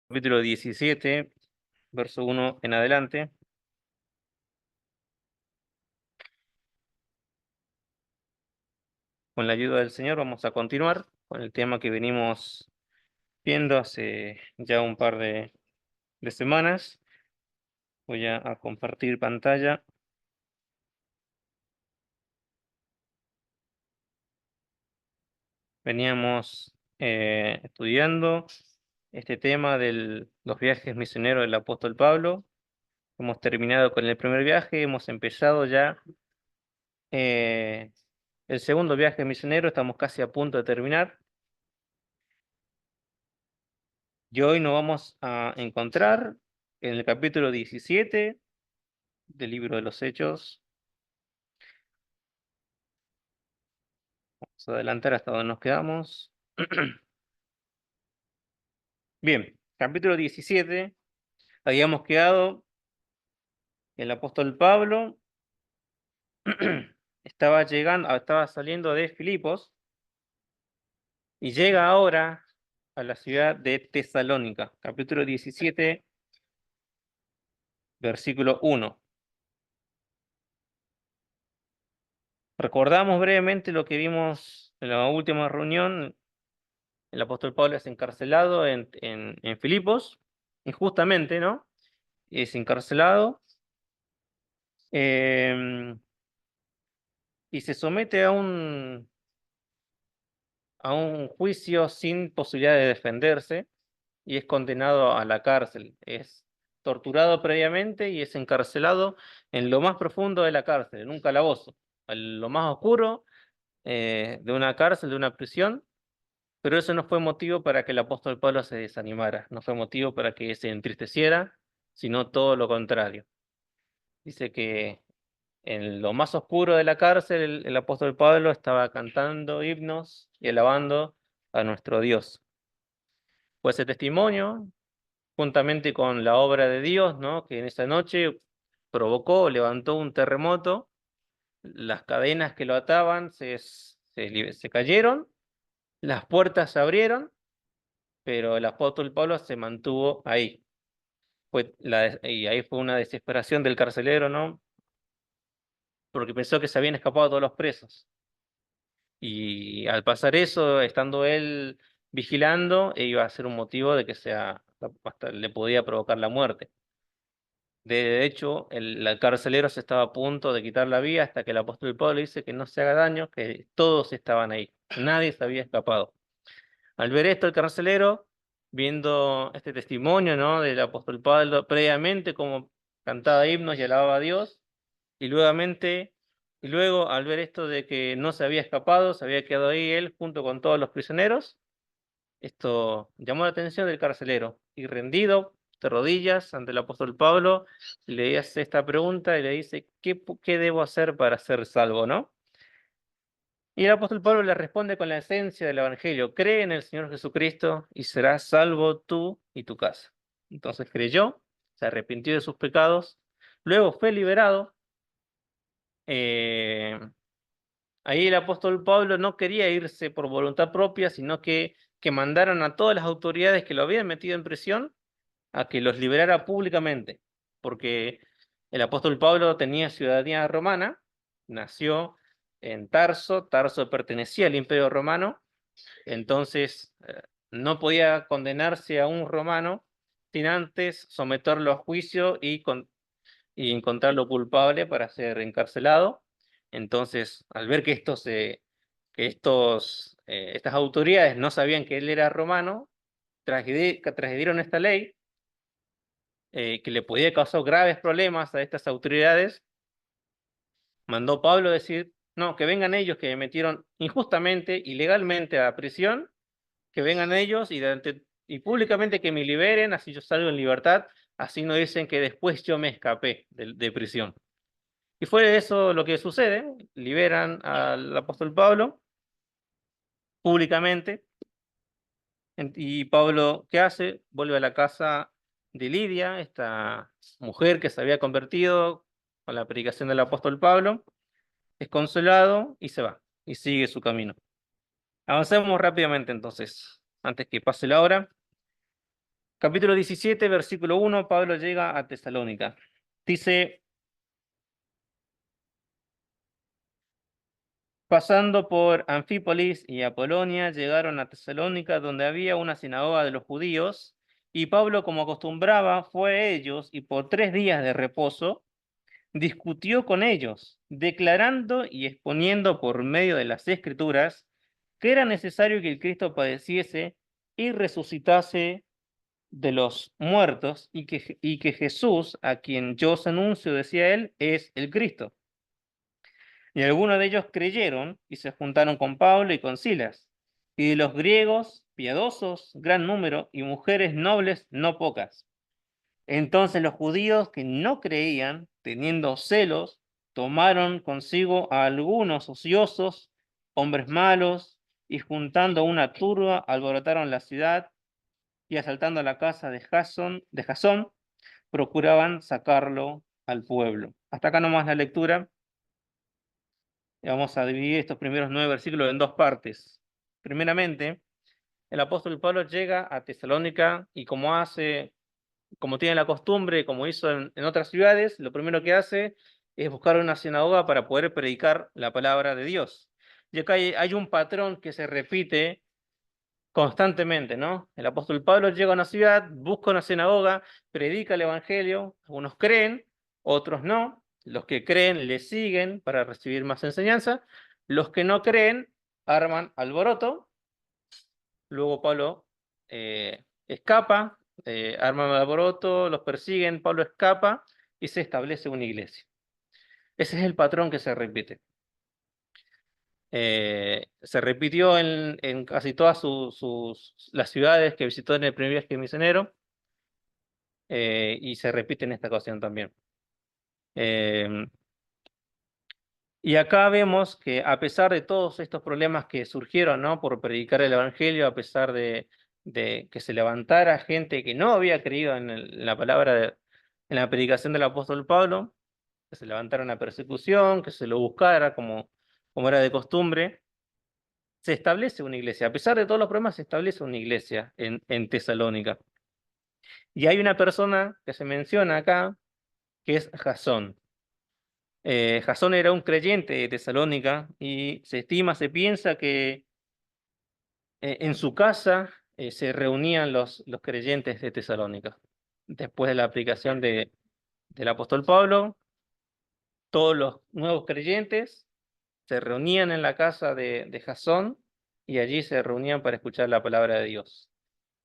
Capítulo 17, verso 1 en adelante. Con la ayuda del Señor vamos a continuar con el tema que venimos viendo hace ya un par de semanas. Voy a compartir pantalla. Veníamos estudiando este tema de los viajes misioneros del apóstol Pablo. Hemos terminado con el primer viaje, hemos empezado ya eh, el segundo viaje misionero, estamos casi a punto de terminar. Y hoy nos vamos a encontrar en el capítulo 17 del libro de los Hechos. Vamos a adelantar hasta donde nos quedamos. Bien, capítulo 17. Habíamos quedado, el apóstol Pablo estaba saliendo de Filipos y llega ahora a la ciudad de Tesalónica. Capítulo 17, versículo 1. Recordamos brevemente lo que vimos en la última reunión. El apóstol Pablo es encarcelado en Filipos, injustamente, ¿no? Es encarcelado eh, y se somete a un juicio sin posibilidad de defenderse y es condenado a la cárcel. Es torturado previamente y es encarcelado en lo más profundo de la cárcel, en un calabozo, en lo más oscuro de una cárcel, de una prisión. Pero eso no fue motivo para que el apóstol Pablo se desanimara, no fue motivo para que se entristeciera, sino todo lo contrario. Dice que en lo más oscuro de la cárcel el apóstol Pablo estaba cantando himnos y alabando a nuestro Dios. Fue ese testimonio, juntamente con la obra de Dios, ¿no? Que en esa noche levantó un terremoto, las cadenas que lo ataban se cayeron, las puertas se abrieron, pero el apóstol Pablo se mantuvo ahí. Y ahí fue una desesperación del carcelero, ¿no? Porque pensó que se habían escapado todos los presos. Y al pasar eso, estando él vigilando, iba a ser un motivo de que hasta le podía provocar la muerte. De hecho, el carcelero se estaba a punto de quitar la vida hasta que el apóstol Pablo dice que no se haga daño, que todos estaban ahí, nadie se había escapado. Al ver esto, el carcelero, viendo este testimonio, ¿no? Del apóstol Pablo previamente, como cantaba himnos y alababa a Dios, y luego al ver esto de que no se había escapado, se había quedado ahí él junto con todos los prisioneros, esto llamó la atención del carcelero, y rendido de rodillas ante el apóstol Pablo, le hace esta pregunta y le dice, ¿qué debo hacer para ser salvo, no? Y el apóstol Pablo le responde con la esencia del Evangelio: cree en el Señor Jesucristo y serás salvo tú y tu casa. Entonces creyó, se arrepintió de sus pecados, luego fue liberado. Eh, Ahí el apóstol Pablo no quería irse por voluntad propia, sino que mandaron a todas las autoridades que lo habían metido en prisión a que los liberara públicamente, porque el apóstol Pablo tenía ciudadanía romana, nació en Tarso, Tarso pertenecía al Imperio Romano, entonces no podía condenarse a un romano sin antes someterlo a juicio y encontrarlo culpable para ser encarcelado. Entonces, al ver que estas autoridades no sabían que él era romano, transgredieron esta ley que le podía causar graves problemas a estas autoridades. Mandó Pablo decir, no, que vengan ellos que me metieron injustamente, ilegalmente a prisión, que vengan ellos y públicamente que me liberen, así yo salgo en libertad, así no dicen que después yo me escapé de prisión. Y fue eso lo que sucede: liberan al apóstol Pablo públicamente, y Pablo, ¿qué hace? Vuelve a la casa de Lidia, esta mujer que se había convertido con la predicación del apóstol Pablo, es consolado y se va, y sigue su camino. Avancemos rápidamente entonces, antes que pase la hora. Capítulo 17, versículo 1, Pablo llega a Tesalónica. Dice, pasando por Anfípolis y Apolonia, llegaron a Tesalónica, donde había una sinagoga de los judíos, y Pablo, como acostumbraba, fue a ellos, y por 3 días de reposo, discutió con ellos, declarando y exponiendo por medio de las Escrituras que era necesario que el Cristo padeciese y resucitase de los muertos, y que Jesús, a quien yo os anuncio, decía él, es el Cristo. Y algunos de ellos creyeron y se juntaron con Pablo y con Silas. Y de los griegos, piadosos, gran número, y mujeres nobles, no pocas. Entonces los judíos que no creían, teniendo celos, tomaron consigo a algunos ociosos, hombres malos, y juntando una turba, alborotaron la ciudad, y asaltando la casa de Jasón, procuraban sacarlo al pueblo. Hasta acá nomás la lectura. Y vamos a dividir estos primeros 9 versículos en dos partes. Primeramente, el apóstol Pablo llega a Tesalónica y como tiene la costumbre, como hizo en otras ciudades, lo primero que hace es buscar una sinagoga para poder predicar la palabra de Dios. Y acá hay un patrón que se repite constantemente, ¿no? El apóstol Pablo llega a una ciudad, busca una sinagoga, predica el evangelio, algunos creen, otros no, los que creen le siguen para recibir más enseñanza, los que no creen arman alboroto, luego Pablo escapa, arman alboroto, los persiguen, Pablo escapa y se establece una iglesia. Ese es el patrón que se repite. Se repitió en casi todas las ciudades que visitó en el primer viaje misionero, y se repite en esta ocasión también. Eh, y acá vemos que a pesar de todos estos problemas que surgieron, ¿no? Por predicar el Evangelio, a pesar de que se levantara gente que no había creído en la palabra, en la predicación del apóstol Pablo, que se levantara una persecución, que se lo buscara como era de costumbre, se establece una iglesia. A pesar de todos los problemas, se establece una iglesia en Tesalónica. Y hay una persona que se menciona acá, que es Jasón. Jasón era un creyente de Tesalónica y se estima, se piensa que en su casa se reunían los creyentes de Tesalónica. Después de la aplicación del apóstol Pablo, todos los nuevos creyentes se reunían en la casa de Jasón y allí se reunían para escuchar la palabra de Dios.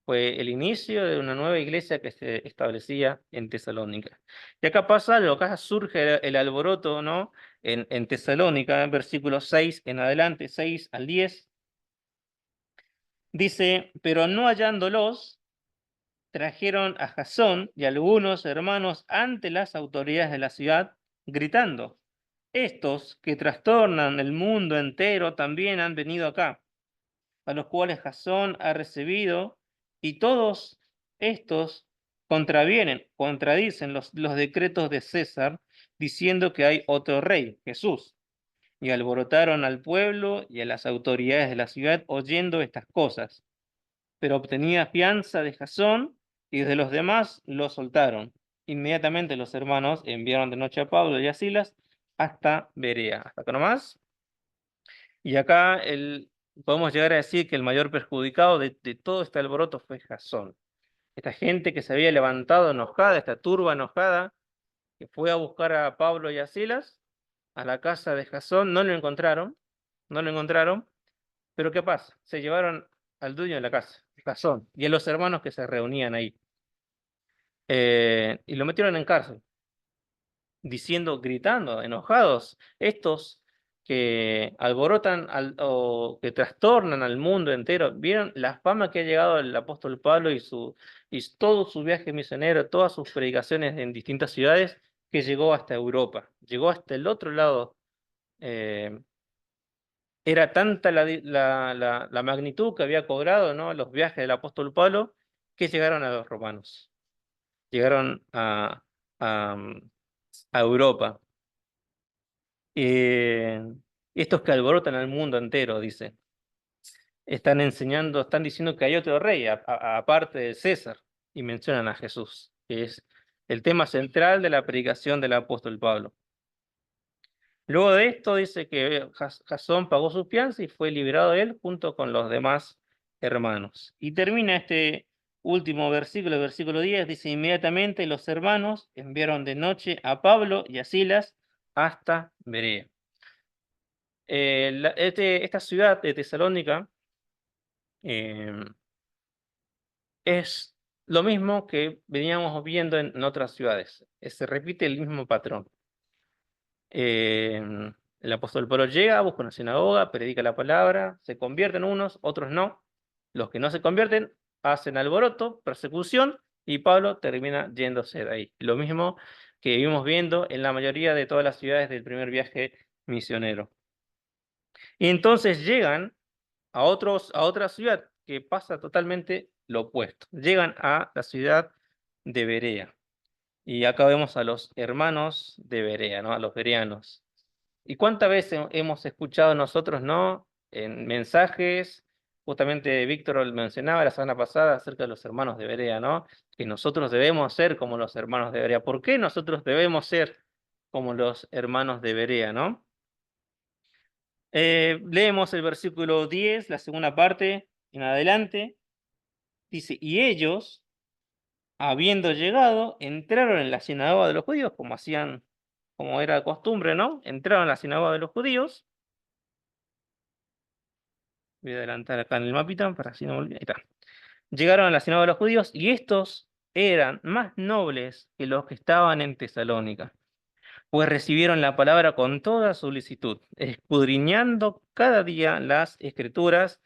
Fue el inicio de una nueva iglesia que se establecía en Tesalónica. Y acá pasa algo, acá surge el alboroto, ¿no? En Tesalónica, en versículos 6 en adelante, 6 al 10, dice, pero no hallándolos, trajeron a Jasón y algunos hermanos ante las autoridades de la ciudad, gritando, estos que trastornan el mundo entero también han venido acá, a los cuales Jasón ha recibido, y todos estos contradicen los decretos de César, diciendo que hay otro rey, Jesús. Y alborotaron al pueblo y a las autoridades de la ciudad oyendo estas cosas. Pero obtenida fianza de Jasón y de los demás lo soltaron. Inmediatamente los hermanos enviaron de noche a Pablo y a Silas hasta Berea. Hasta acá nomás. Y acá podemos llegar a decir que el mayor perjudicado de todo este alboroto fue Jasón. Esta gente que se había levantado enojada, esta turba enojada, que fue a buscar a Pablo y a Silas a la casa de Jasón, no lo encontraron, pero ¿qué pasa? Se llevaron al dueño de la casa, Jasón, y a los hermanos que se reunían ahí, y lo metieron en cárcel, diciendo, gritando, enojados, estos que alborotan o que trastornan al mundo entero. ¿Vieron la fama que ha llegado el apóstol Pablo y todo su viaje misionero, todas sus predicaciones en distintas ciudades, que llegó hasta Europa, llegó hasta el otro lado? Eh, Era tanta la magnitud que había cobrado, ¿no? Los viajes del apóstol Pablo, que llegaron a los romanos, llegaron a, a Europa. Eh, Estos que alborotan al mundo entero, dice, están enseñando, están diciendo que hay otro rey, aparte de César. y mencionan a Jesús, que es el tema central de la predicación del apóstol Pablo. Luego de esto dice que Jasón pagó su fianza y fue liberado él junto con los demás hermanos. Y termina este último versículo, el versículo 10, dice: inmediatamente los hermanos enviaron de noche a Pablo y a Silas hasta Berea. Esta ciudad de Tesalónica eh, es lo mismo que veníamos viendo en otras ciudades. Se repite el mismo patrón. El apóstol Pablo llega, busca una sinagoga, predica la palabra, se convierten unos, otros no. Los que no se convierten hacen alboroto, persecución, y Pablo termina yéndose de ahí. Lo mismo que vimos viendo en la mayoría de todas las ciudades del primer viaje misionero. Y entonces llegan a otra ciudad que pasa totalmente lo opuesto. Llegan a la ciudad de Berea. Y acá vemos a los hermanos de Berea, ¿no? A los bereanos. ¿Y cuántas veces hemos escuchado nosotros, no? En mensajes, justamente Víctor lo mencionaba la semana pasada acerca de los hermanos de Berea, ¿no? Que nosotros debemos ser como los hermanos de Berea. ¿Por qué nosotros debemos ser como los hermanos de Berea, no? Leemos el versículo 10, la segunda parte en adelante. Dice: y ellos, habiendo llegado, entraron en la sinagoga de los judíos, como hacían, como era costumbre, ¿no? Entraron en la sinagoga de los judíos. Voy a adelantar acá en el mapita para así no me olvide. Ahí está. Llegaron a la sinagoga de los judíos y estos eran más nobles que los que estaban en Tesalónica, pues recibieron la palabra con toda solicitud, escudriñando cada día las escrituras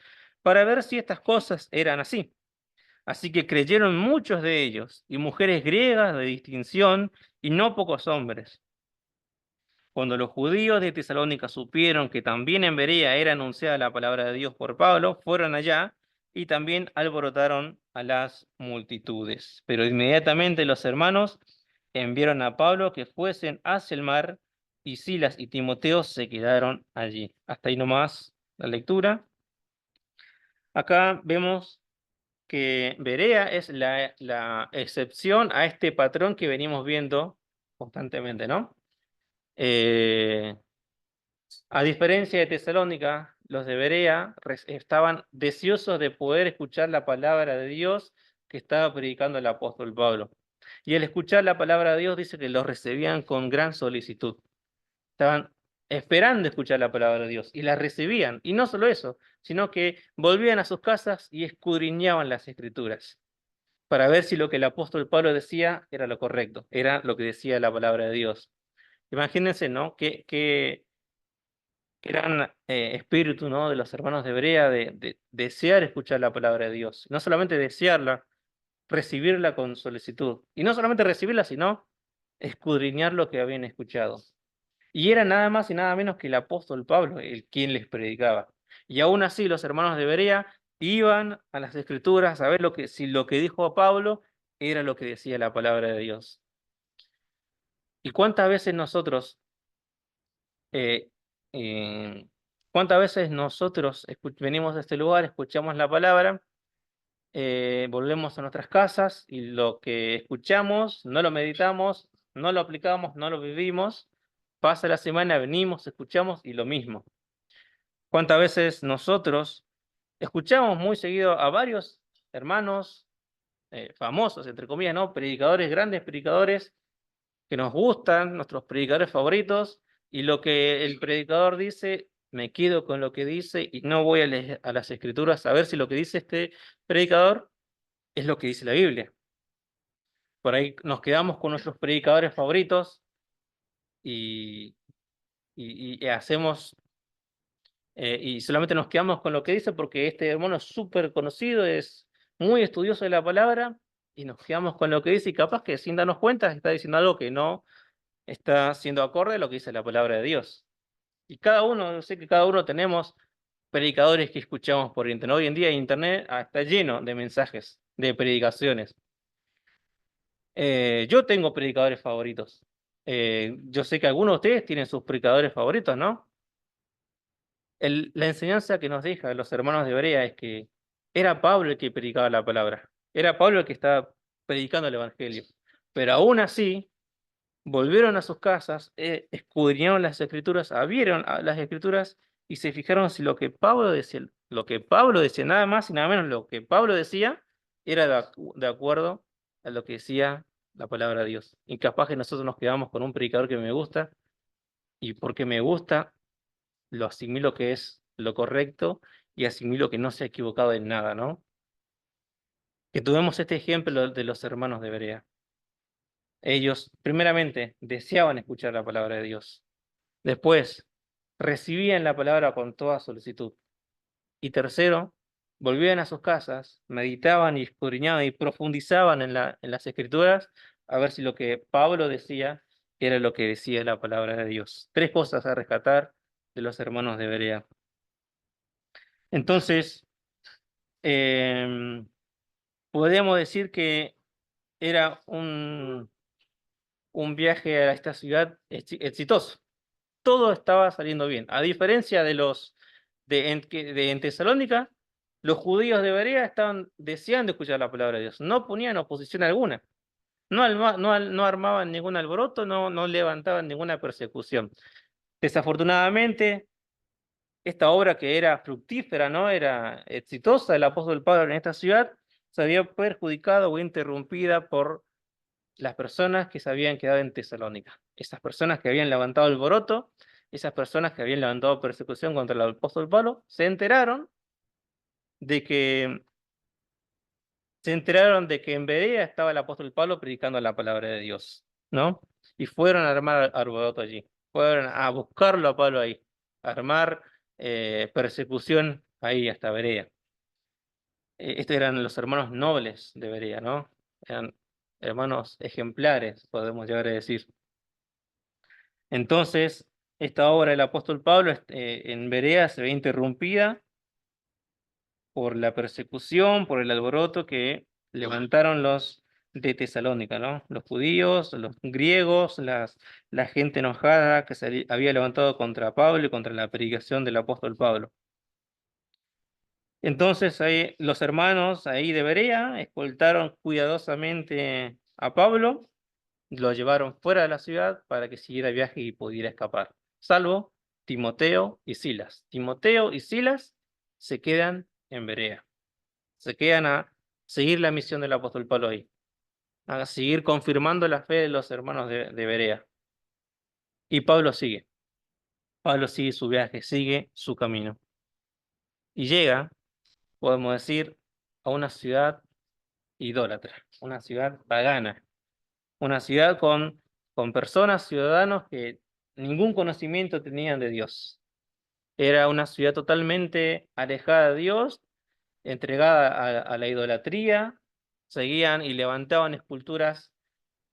para ver si estas cosas eran así. Así que creyeron muchos de ellos, y mujeres griegas de distinción, y no pocos hombres. Cuando los judíos de Tesalónica supieron que también en Berea era anunciada la palabra de Dios por Pablo, fueron allá y también alborotaron a las multitudes. Pero inmediatamente los hermanos enviaron a Pablo que fuesen hacia el mar, y Silas y Timoteo se quedaron allí. Hasta ahí nomás la lectura. Acá vemos que Berea es la excepción a este patrón que venimos viendo constantemente, ¿no? A diferencia de Tesalónica, los de Berea estaban deseosos de poder escuchar la palabra de Dios que estaba predicando el apóstol Pablo. Y al escuchar la palabra de Dios dice que los recibían con gran solicitud. Estaban esperando escuchar la palabra de Dios y la recibían. Y no solo eso, sino que volvían a sus casas y escudriñaban las escrituras para ver si lo que el apóstol Pablo decía era lo correcto, era lo que decía la palabra de Dios. Imagínense, ¿no? Que gran espíritu, ¿no? De los hermanos de Berea de desear escuchar la palabra de Dios. No solamente desearla, recibirla con solicitud. Y no solamente recibirla, sino escudriñar lo que habían escuchado. Y era nada más y nada menos que el apóstol Pablo el quien les predicaba. Y aún así los hermanos de Berea iban a las escrituras a ver si lo que dijo Pablo era lo que decía la palabra de Dios. ¿Y cuántas veces nosotros eh, eh, cuántas veces nosotros venimos a este lugar, escuchamos la palabra, volvemos a nuestras casas y lo que escuchamos no lo meditamos, no lo aplicamos, no lo vivimos? Pasa la semana, venimos, escuchamos y lo mismo. ¿Cuántas veces nosotros escuchamos muy seguido a varios hermanos famosos, entre comillas, ¿no? Predicadores, grandes predicadores que nos gustan, nuestros predicadores favoritos, y lo que el predicador dice, me quedo con lo que dice y no voy a las escrituras a ver si lo que dice este predicador es lo que dice la Biblia? Por ahí nos quedamos con nuestros predicadores favoritos y, y hacemos, y solamente nos quedamos con lo que dice porque este hermano es súper conocido, es muy estudioso de la palabra, y nos quedamos con lo que dice y capaz que sin darnos cuenta está diciendo algo que no está siendo acorde a lo que dice la palabra de Dios. Y cada uno, yo sé que cada uno tenemos predicadores que escuchamos por internet. Hoy en día internet está lleno de mensajes, de predicaciones. Yo tengo predicadores favoritos. Yo sé que algunos de ustedes tienen sus predicadores favoritos, ¿no? La enseñanza que nos deja los hermanos de Berea es que era Pablo el que predicaba la palabra. Era Pablo el que estaba predicando el Evangelio. Pero aún así, volvieron a sus casas, escudriñaron las Escrituras, abrieron las Escrituras y se fijaron si lo que Pablo decía, nada más y nada menos, lo que Pablo decía era de acuerdo a lo que decía la palabra de Dios. Y capaz que nosotros nos quedamos con un predicador que me gusta, y porque me gusta, lo asimilo que es lo correcto y asimilo que no se ha equivocado en nada, ¿no? Que tuvimos este ejemplo de los hermanos de Berea. Ellos, primeramente, deseaban escuchar la palabra de Dios. Después, recibían la palabra con toda solicitud. Y tercero, volvían a sus casas, meditaban y escudriñaban y profundizaban en las escrituras a ver si lo que Pablo decía era lo que decía la palabra de Dios. Tres cosas a rescatar de los hermanos de Berea. Entonces, podríamos decir que era un viaje a esta ciudad exitoso. Todo estaba saliendo bien. A diferencia de los en Tesalónica, los judíos de Berea estaban deseando escuchar la palabra de Dios. No ponían oposición alguna. No armaban ningún alboroto, no levantaban ninguna persecución. Desafortunadamente, esta obra que era fructífera, ¿no? Era exitosa del apóstol Pablo en esta ciudad, se había perjudicado o interrumpida por las personas que se habían quedado en Tesalónica, esas personas que habían levantado alboroto, esas personas que habían levantado persecución contra el apóstol Pablo, de que se enteraron de que en Berea estaba el apóstol Pablo predicando la palabra de Dios, ¿no? Y fueron a armar alboroto allí, fueron a buscarlo a Pablo ahí, a armar persecución ahí hasta Berea. Estos eran los hermanos nobles de Berea, ¿no? Eran hermanos ejemplares, podemos llegar a decir. Entonces, esta obra del apóstol Pablo en Berea se ve interrumpida por la persecución, por el alboroto que levantaron los de Tesalónica, ¿no? Los judíos, los griegos, la gente enojada que se había levantado contra Pablo y contra la predicación del apóstol Pablo. Entonces ahí los hermanos ahí de Berea escoltaron cuidadosamente a Pablo, lo llevaron fuera de la ciudad para que siguiera viaje y pudiera escapar, salvo Timoteo y Silas. Timoteo y Silas se quedan en Berea, se quedan a seguir la misión del apóstol Pablo ahí, a seguir confirmando la fe de los hermanos de Berea. Y Pablo sigue su viaje, sigue su camino. Y llega, podemos decir, a una ciudad idólatra, una ciudad pagana, una ciudad con personas, ciudadanos que ningún conocimiento tenían de Dios. Era una ciudad totalmente alejada de Dios, entregada a la idolatría, seguían y levantaban esculturas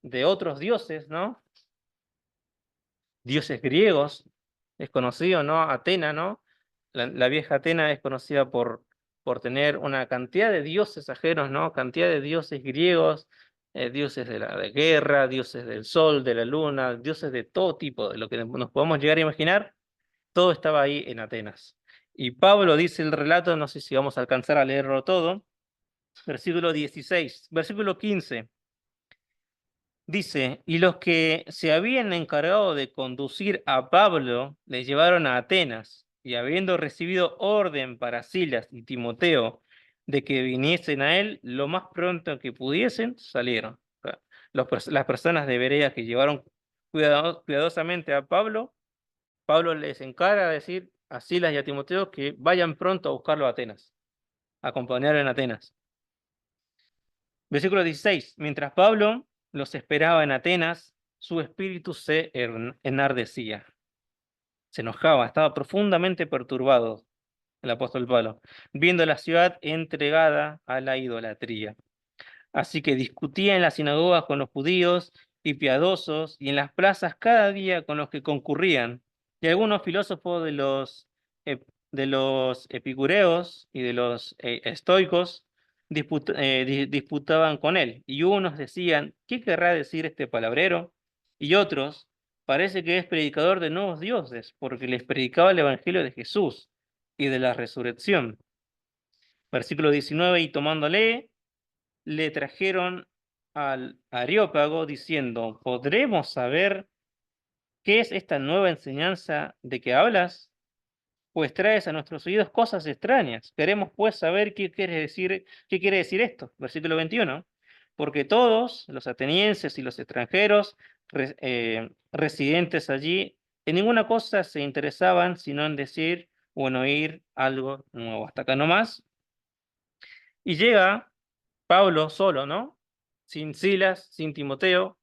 de otros dioses, ¿no? Dioses griegos, es conocido, ¿no? Atena, ¿no? La vieja Atena es conocida por tener una cantidad de dioses ajenos, ¿no? Cantidad de dioses griegos, dioses de guerra, dioses del sol, de la luna, dioses de todo tipo, de lo que nos podemos llegar a imaginar, todo estaba ahí en Atenas. Y Pablo dice el relato, no sé si vamos a alcanzar a leerlo todo, versículo 16, versículo 15. Dice, y los que se habían encargado de conducir a Pablo le llevaron a Atenas, y habiendo recibido orden para Silas y Timoteo de que viniesen a él lo más pronto que pudiesen, salieron. O sea, las personas de Berea que llevaron cuidadosamente a Pablo, Pablo les encarga de decir a Silas y a Timoteo que vayan pronto a buscarlo a Atenas, a acompañarlo en Atenas. Versículo 16. Mientras Pablo los esperaba en Atenas, su espíritu se enardecía, se enojaba, estaba profundamente perturbado el apóstol Pablo, viendo la ciudad entregada a la idolatría. Así que discutía en las sinagogas con los judíos y piadosos, y en las plazas cada día con los que concurrían. Y algunos filósofos de los epicureos y de los estoicos disputaban con él. Y unos decían, ¿qué querrá decir este palabrero? Y otros, parece que es predicador de nuevos dioses, porque les predicaba el evangelio de Jesús y de la resurrección. Versículo 19, y tomándole, le trajeron al Areópago diciendo, ¿podremos saber qué es esta nueva enseñanza de que hablas? Pues traes a nuestros oídos cosas extrañas. Queremos pues saber qué quiere decir esto. Versículo 21. Porque todos, los atenienses y los extranjeros residentes allí, en ninguna cosa se interesaban sino en decir o en oír algo nuevo. Hasta acá nomás. Y llega Pablo solo, ¿no? Sin Silas, sin Timoteo,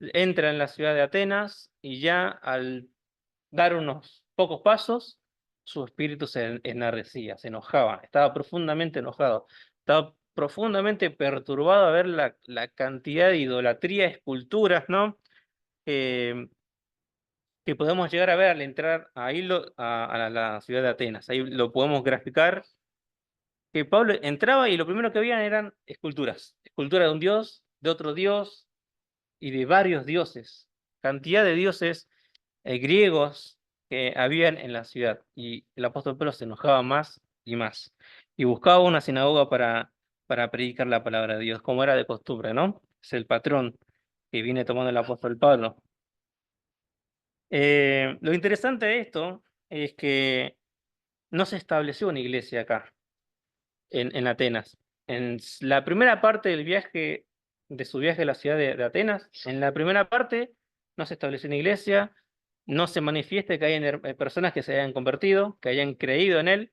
entra en la ciudad de Atenas y ya al dar unos pocos pasos, su espíritu se enardecía, se enojaba, estaba profundamente enojado, estaba profundamente perturbado a ver la cantidad de idolatría, esculturas, ¿no? Eh, que podemos llegar a ver al entrar ahí a la ciudad de Atenas. Ahí lo podemos graficar, que Pablo entraba y lo primero que veían eran esculturas, escultura de un dios, de otro dios y de varios dioses, cantidad de dioses griegos que habían en la ciudad. Y el apóstol Pablo se enojaba más y más. Y buscaba una sinagoga para predicar la palabra de Dios, como era de costumbre, ¿no? Es el patrón que viene tomando el apóstol Pablo. Lo interesante de esto es que no se estableció una iglesia acá, en Atenas. En la primera parte del viaje, de su viaje a la ciudad de Atenas, en la primera parte no se estableció una iglesia, no se manifiesta que hayan personas que se hayan convertido, que hayan creído en él.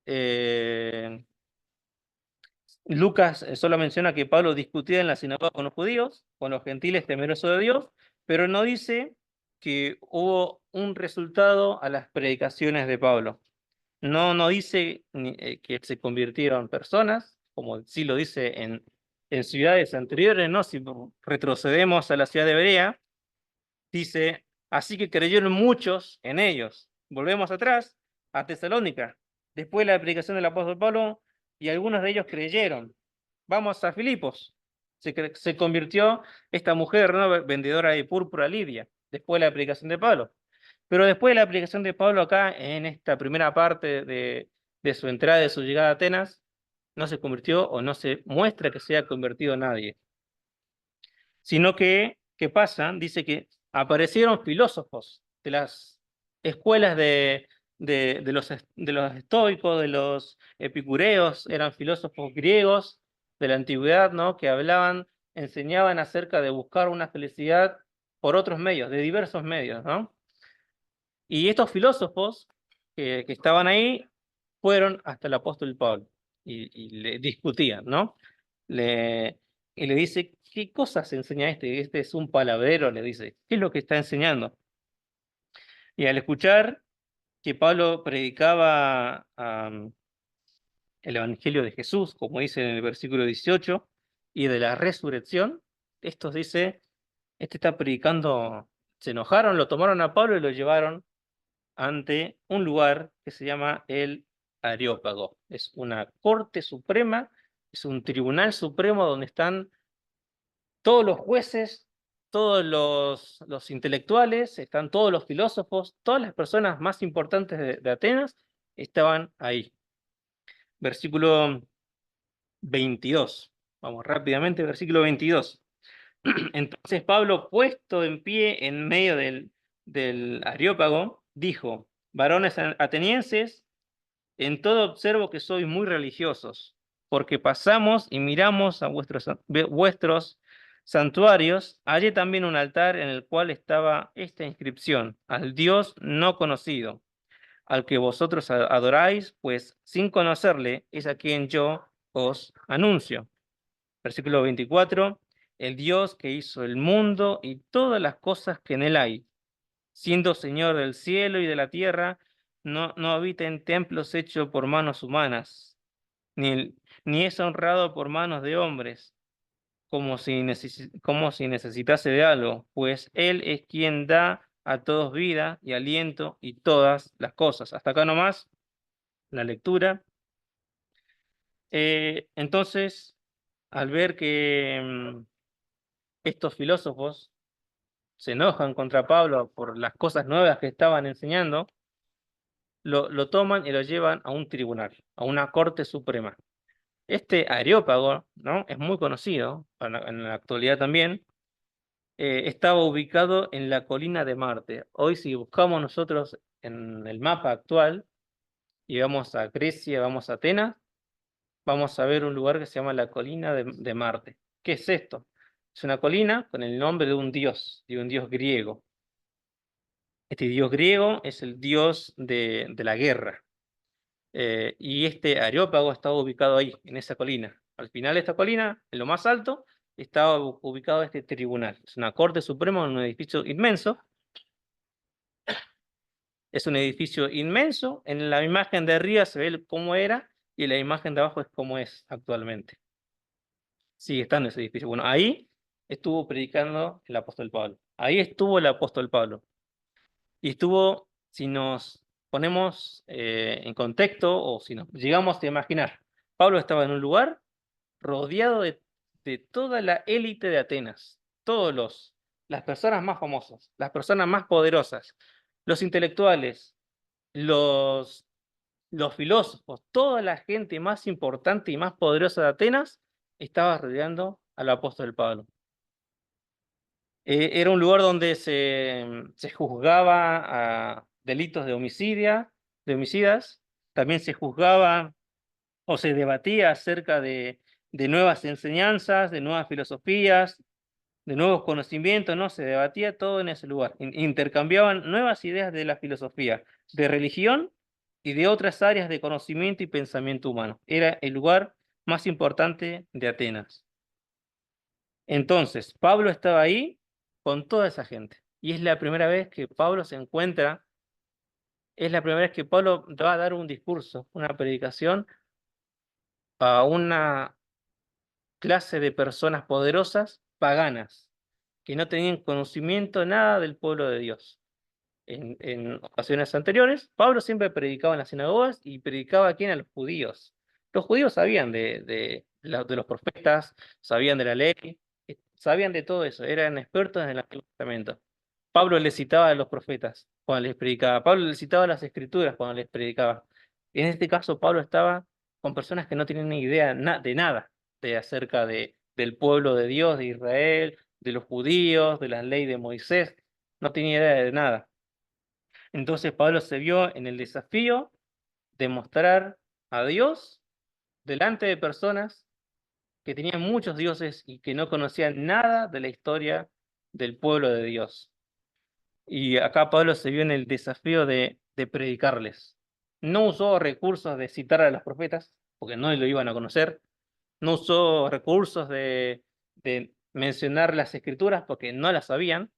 Eh, Lucas solo menciona que Pablo discutía en la sinagoga con los judíos, con los gentiles temerosos de Dios, pero no dice que hubo un resultado a las predicaciones de Pablo. No dice que se convirtieron personas, como sí lo dice en ciudades anteriores, ¿no? Si retrocedemos a la ciudad de Berea, dice, así que creyeron muchos en ellos. Volvemos atrás a Tesalónica. Después de la predicación del apóstol Pablo, y algunos de ellos creyeron. Vamos a Filipos. Se convirtió esta mujer, ¿no? Vendedora de púrpura, Lidia, después de la predicación de Pablo. Pero después de la aplicación de Pablo acá, en esta primera parte de su entrada, de su llegada a Atenas, no se convirtió o no se muestra que se haya convertido nadie, sino que, ¿qué pasa? Dice que aparecieron filósofos de las escuelas de los estoicos, de los epicureos, eran filósofos griegos de la antigüedad, ¿no? Que hablaban, enseñaban acerca de buscar una felicidad por otros medios, de diversos medios, ¿no? Y estos filósofos que estaban ahí fueron hasta el apóstol Pablo y le discutían, ¿no? Le, y le dice, ¿qué cosas enseña este? Este es un palabrero, le dice, ¿qué es lo que está enseñando? Y al escuchar que Pablo predicaba el Evangelio de Jesús, como dice en el versículo 18, y de la resurrección, estos dice, este está predicando, se enojaron, lo tomaron a Pablo y lo llevaron ante un lugar que se llama el Areópago. Es una corte suprema, es un tribunal supremo donde están todos los jueces, todos los intelectuales, están todos los filósofos, todas las personas más importantes de Atenas estaban ahí. Versículo 22. Vamos rápidamente, versículo 22. Entonces Pablo, puesto en pie en medio del Areópago, dijo, varones atenienses, en todo observo que sois muy religiosos, porque pasamos y miramos a vuestros santuarios. Hallé también un altar en el cual estaba esta inscripción, al Dios no conocido, al que vosotros adoráis, pues sin conocerle es a quien yo os anuncio. Versículo 24, el Dios que hizo el mundo y todas las cosas que en él hay, siendo Señor del cielo y de la tierra, no habita en templos hechos por manos humanas, ni es honrado por manos de hombres, como si necesitase de algo, pues Él es quien da a todos vida y aliento y todas las cosas. Hasta acá nomás la lectura. Entonces, al ver que estos filósofos se enojan contra Pablo por las cosas nuevas que estaban enseñando, lo toman y lo llevan a un tribunal, a una corte suprema. Este Areópago, ¿no? Es muy conocido en la actualidad también. Estaba ubicado en la colina de Marte. Hoy, si buscamos nosotros en el mapa actual y vamos a Grecia, vamos a Atenas, vamos a ver un lugar que se llama la colina de Marte. ¿Qué es esto? Es una colina con el nombre de un dios griego. Este dios griego es el dios de la guerra. Y este Areópago estaba ubicado ahí, en esa colina. Al final de esta colina, en lo más alto, estaba ubicado este tribunal. Es una corte suprema en un edificio inmenso. Es un edificio inmenso. En la imagen de arriba se ve cómo era y la imagen de abajo es cómo es actualmente. Sigue estando ese edificio. Bueno, ahí estuvo predicando el apóstol Pablo. Ahí estuvo el apóstol Pablo. Y estuvo, si nos ponemos en contexto o si nos llegamos a imaginar, Pablo estaba en un lugar rodeado de toda la élite de Atenas, las personas más famosas, las personas más poderosas, los intelectuales, los, los filósofos, toda la gente más importante y más poderosa de Atenas estaba rodeando al apóstol Pablo. Era un lugar donde se juzgaba a delitos de homicidas, también se juzgaba o se debatía acerca de nuevas enseñanzas, de nuevas filosofías, de nuevos conocimientos, ¿no? Se debatía todo en ese lugar. Intercambiaban nuevas ideas de la filosofía, de religión y de otras áreas de conocimiento y pensamiento humano. Era el lugar más importante de Atenas. Entonces, Pablo estaba ahí con toda esa gente. Y es la primera vez que Pablo se encuentra, es la primera vez que Pablo va a dar un discurso, una predicación a una clase de personas poderosas, paganas, que no tenían conocimiento nada del pueblo de Dios. En ocasiones anteriores, Pablo siempre predicaba en las sinagogas y predicaba a quién, a los judíos. Los judíos sabían de los profetas, sabían de la ley, sabían de todo eso, eran expertos en el Antiguo Testamento. Pablo les citaba a los profetas cuando les predicaba, Pablo les citaba las escrituras cuando les predicaba. En este caso, Pablo estaba con personas que no tienen ni idea de nada acerca del pueblo de Dios, de Israel, de los judíos, de la ley de Moisés, no tenía idea de nada. Entonces Pablo se vio en el desafío de mostrar a Dios delante de personas que tenían muchos dioses y que no conocían nada de la historia del pueblo de Dios. Y acá Pablo se vio en el desafío de predicarles. No usó recursos de citar a los profetas, porque no lo iban a conocer. No usó recursos de mencionar las escrituras, porque no las sabían,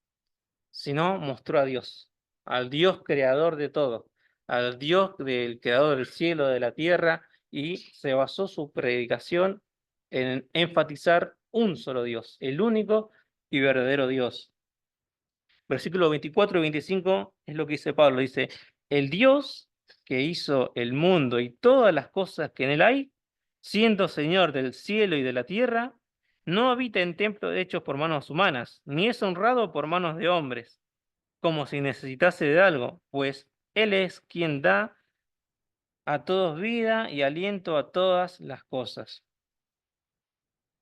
sino mostró a Dios, al Dios creador de todo, al Dios del creador del cielo, de la tierra, y se basó su predicación en enfatizar un solo Dios, el único y verdadero Dios. Versículos 24 y 25 es lo que dice Pablo, dice, el Dios que hizo el mundo y todas las cosas que en él hay, siendo Señor del cielo y de la tierra, no habita en templos hechos por manos humanas, ni es honrado por manos de hombres como si necesitase de algo, pues Él es quien da a todos vida y aliento a todas las cosas.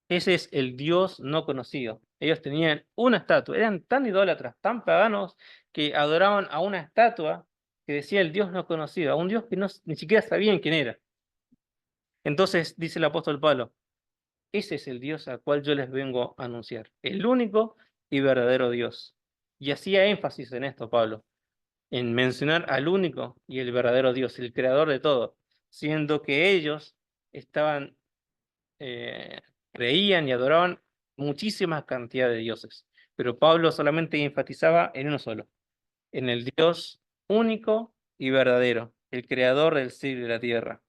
Ese es el Dios no conocido. Ellos tenían una estatua, eran tan idólatras, tan paganos, que adoraban a una estatua que decía el Dios no conocido, a un Dios que ni siquiera sabían quién era. Entonces dice el apóstol Pablo, ese es el Dios al cual yo les vengo a anunciar, el único y verdadero Dios. Y hacía énfasis en esto, Pablo, en mencionar al único y el verdadero Dios, el creador de todo, siendo que ellos estaban, eh, creían y adoraban muchísimas cantidades de dioses, pero Pablo solamente enfatizaba en uno solo, en el Dios único y verdadero, el creador del cielo y de la tierra.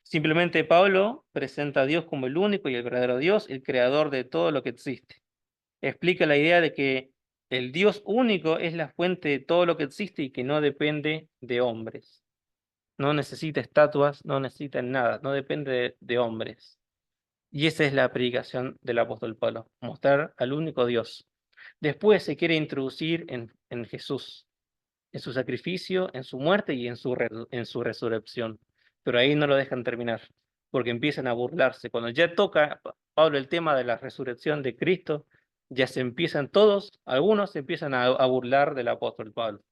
Simplemente Pablo presenta a Dios como el único y el verdadero Dios, el creador de todo lo que existe. Explica la idea de que el Dios único es la fuente de todo lo que existe y que no depende de hombres. No necesita estatuas, no necesita nada, no depende de hombres. Y esa es la predicación del apóstol Pablo, mostrar al único Dios. Después se quiere introducir en Jesús, en su sacrificio, en su muerte y en su resurrección. Pero ahí no lo dejan terminar. porque empiezan a burlarse. Cuando ya toca Pablo el tema de la resurrección de Cristo, ya se empiezan todos, algunos se empiezan a burlar del apóstol Pablo.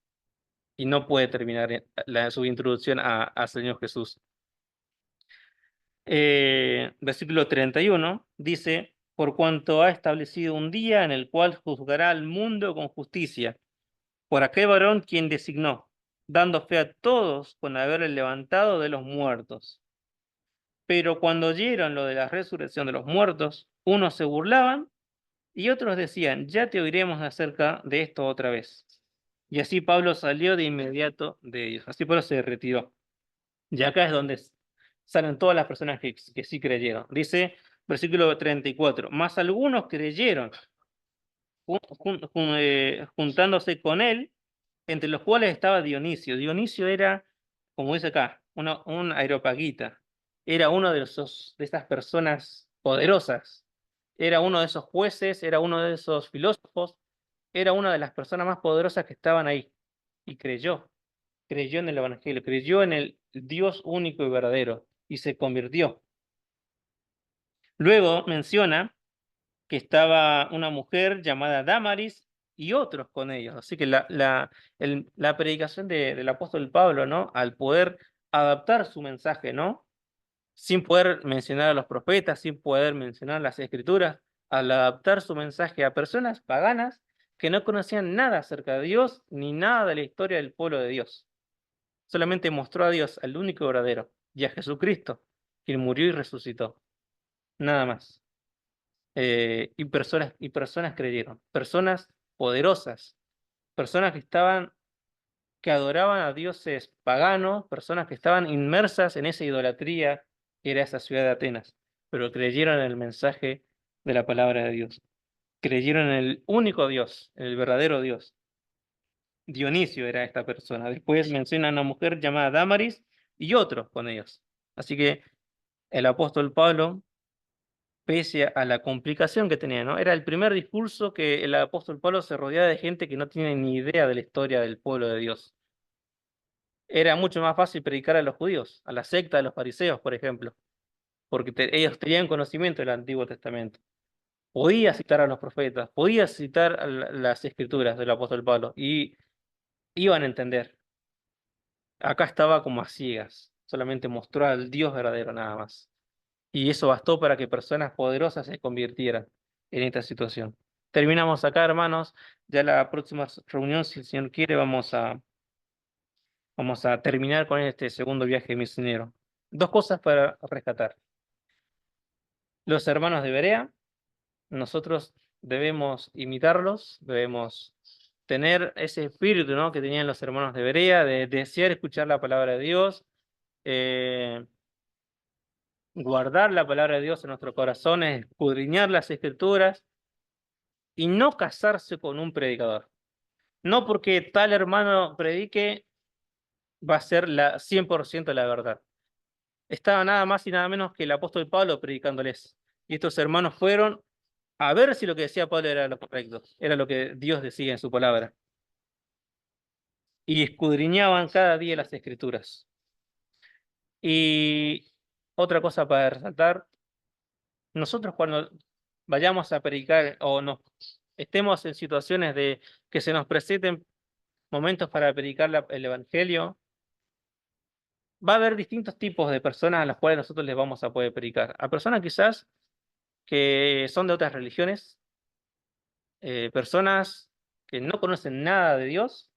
Y no puede terminar su introducción al Señor Jesús. Versículo 31 dice, por cuanto ha establecido un día en el cual juzgará al mundo con justicia, por aquel varón quien designó, dando fe a todos con haberle levantado de los muertos. Pero cuando oyeron lo de la resurrección de los muertos, unos se burlaban y otros decían, ya te oiremos acerca de esto otra vez. Y así Pablo salió de inmediato de ellos. Así Pablo se retiró. Y acá es donde salen todas las personas que sí creyeron. Dice, versículo 34, más algunos creyeron, juntándose con él, entre los cuales estaba Dionisio. Dionisio era, como dice acá, un aeropagita. Era uno de esas personas poderosas. Era uno de esos jueces, era uno de esos filósofos, era una de las personas más poderosas que estaban ahí. Y creyó en el Evangelio, creyó en el Dios único y verdadero, y se convirtió. Luego menciona que estaba una mujer llamada Damaris y otros con ellos. Así que la predicación del apóstol Pablo, ¿no? Al poder adaptar su mensaje, ¿no? Sin poder mencionar a los profetas, sin poder mencionar las escrituras, al adaptar su mensaje a personas paganas que no conocían nada acerca de Dios ni nada de la historia del pueblo de Dios. Solamente mostró a Dios, al único verdadero, y a Jesucristo, quien murió y resucitó. Nada más. Y personas creyeron, personas poderosas, personas que adoraban a dioses paganos, personas que estaban inmersas en esa idolatría que era esa ciudad de Atenas, pero creyeron en el mensaje de la palabra de Dios, creyeron en el único Dios, en el verdadero Dios. Dionisio era esta persona. Después menciona a una mujer llamada Damaris y otros con ellos. Así que el apóstol Pablo, pese a la complicación que tenía, ¿no? Era el primer discurso que el apóstol Pablo se rodeaba de gente que no tiene ni idea de la historia del pueblo de Dios. Era mucho más fácil predicar a los judíos, a la secta de los fariseos, por ejemplo, porque ellos tenían conocimiento del Antiguo Testamento. Podía citar a los profetas, podía citar a las escrituras del apóstol Pablo y iban a entender. Acá estaba como a ciegas, solamente mostró al Dios verdadero nada más. Y eso bastó para que personas poderosas se convirtieran en esta situación. Terminamos acá, hermanos. Ya la próxima reunión, si el Señor quiere, vamos a terminar con este segundo viaje misionero. Dos cosas para rescatar. Los hermanos de Berea, nosotros debemos imitarlos, debemos tener ese espíritu, ¿no?, que tenían los hermanos de Berea, de desear escuchar la palabra de Dios, eh, guardar la palabra de Dios en nuestros corazones, escudriñar las escrituras y no casarse con un predicador. No porque tal hermano predique va a ser 100% la verdad. Estaba nada más y nada menos que el apóstol Pablo predicándoles. Y estos hermanos fueron a ver si lo que decía Pablo era lo correcto, era lo que Dios decía en su palabra. Y escudriñaban cada día las escrituras. Y otra cosa para resaltar, nosotros cuando vayamos a predicar o nos estemos en situaciones de que se nos presenten momentos para predicar el Evangelio, va a haber distintos tipos de personas a las cuales nosotros les vamos a poder predicar. A personas quizás que son de otras religiones, personas que no conocen nada de Dios,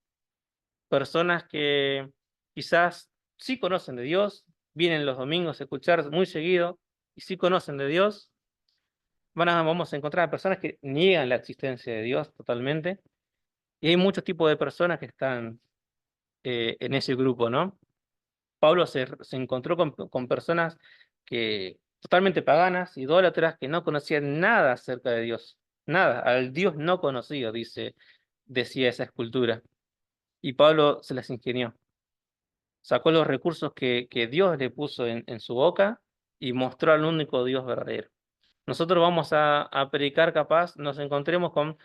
personas que quizás sí conocen de Dios, vienen los domingos a escuchar muy seguido y sí conocen de Dios. Vamos a encontrar a personas que niegan la existencia de Dios totalmente. Y hay muchos tipos de personas que están en ese grupo, ¿no? Pablo se encontró con personas que totalmente paganas, idólatras, que no conocían nada acerca de Dios. Nada, al Dios no conocido, decía esa escultura. Y Pablo se las ingenió. Sacó los recursos que Dios le puso en su boca y mostró al único Dios verdadero. Nosotros vamos a predicar, capaz, nos encontremos con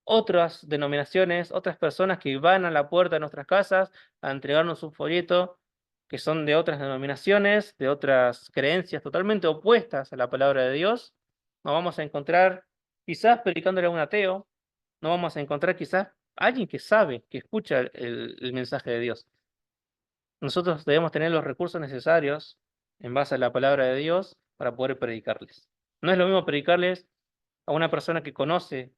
otras denominaciones, otras personas que van a la puerta de nuestras casas a entregarnos un folleto que son de otras denominaciones, de otras creencias totalmente opuestas a la palabra de Dios, nos vamos a encontrar quizás predicándole a un ateo, no vamos a encontrar quizás a alguien que sabe, que escucha el mensaje de Dios. Nosotros debemos tener los recursos necesarios en base a la palabra de Dios para poder predicarles. No es lo mismo predicarles a una persona que conoce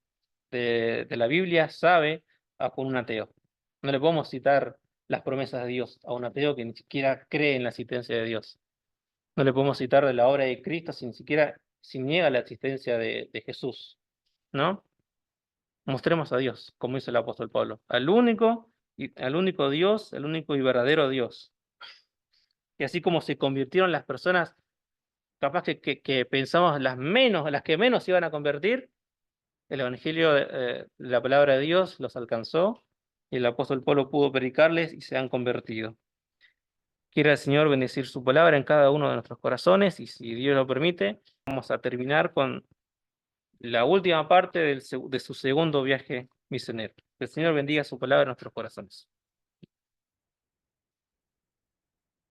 de la Biblia, sabe, a con un ateo. No le podemos citar las promesas de Dios a un ateo que ni siquiera cree en la existencia de Dios. No le podemos citar de la obra de Cristo si niega la existencia de Jesús, ¿no? Mostremos a Dios, como hizo el apóstol Pablo, al único Dios, el único y verdadero Dios. Y así como se convirtieron las personas, capaz que pensamos las que menos se iban a convertir, el evangelio de la palabra de Dios los alcanzó y el apóstol Pablo pudo predicarles y se han convertido. Quiera el Señor bendecir su palabra en cada uno de nuestros corazones y si Dios lo permite, vamos a terminar con la última parte de su segundo viaje misionero. Que el Señor bendiga su palabra en nuestros corazones.